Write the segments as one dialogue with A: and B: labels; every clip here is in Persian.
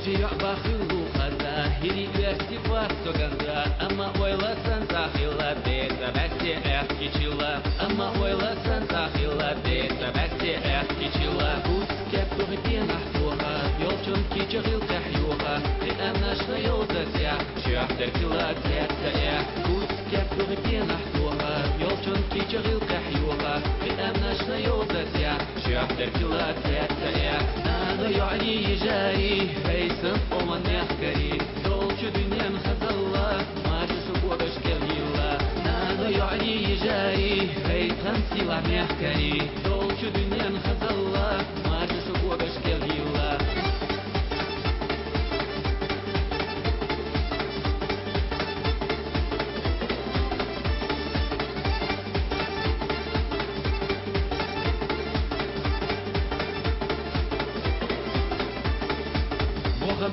A: يجي بخيل وخذا هيري يرتفع سجندا أما ويلا سنتا خيلا بيتا بسي أحكي شلا أما ويلا سنتا خيلا بيتا بسي أحكي شلا بوس كابتو غدي نحفوها يوجن كي جغيل تحيوها لأنا شغيل زسيا شاحتر كلا تيتا بوس كابتو غدي نحفوها يوجن كي جغيل تحيوها لأنا شغيل زسيا شاحتر كلا تيتا أنا يعني يجاري هيسن ومن يحكري دولش دنيا خزلا ما جسوا بشكليلا أنا يعني يجاري هيسن سلا يحكري دولش دنيا خزلا ما جسوا بشكليلا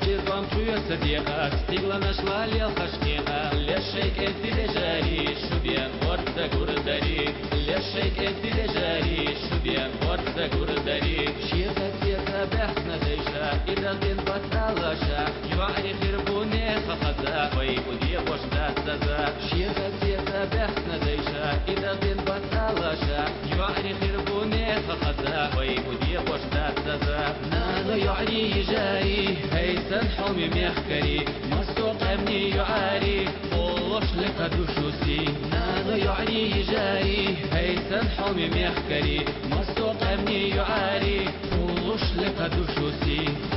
A: Бирбам чуя садеха, стигла нашла лел хашкеха, лешейк эфирежари, шубьян горца гурдари, лешейк эфирежари, шубьян горца гурдари, шиха сета бяхна дейша, и дадин баталаша, юари хирбуне хахаза, вай уди бошта саза, шиха сета бяхна дейша, и дадин баталаша, юари хирбуне хахаза, вай уди бошта саза, надо юари ежари, هيسن حومي ميحكري مسوق امني يعاري فولوش لك دوشوسي ناغ يعري يجاري هيسن حومي ميحكري مسوق امني يعاري فولوش لك دوشوسي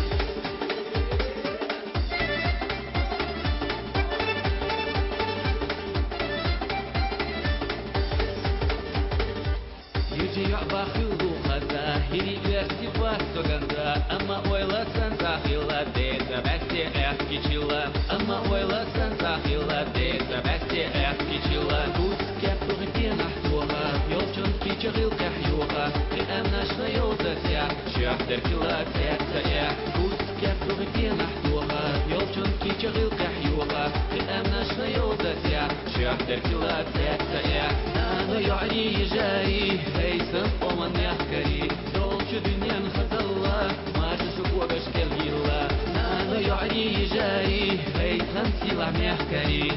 A: يجي يعبا خيلو خزا هيري يرتفع سوغندا أما ويلا سنتا خيلا ديتا بسي احكي شلا أما ويلا سنتا خيلا ديتا بسي احكي شلا بوس كابتو غدي نحتوها يوجن كي جغيل تحيوها لأنا شغيل زسيا شاحتر كلا تيتا بوس كابتو غدي نحتوها يوجن كي جغيل تحيوها لأنا شغيل زسيا شاحتر كلا تيتا أنا يعني يجاري هيسن ومن يحكري دولش دنيا خزلا ما جسوا بشكل يلا أنا يعني يجاري هيسن سلا يحكري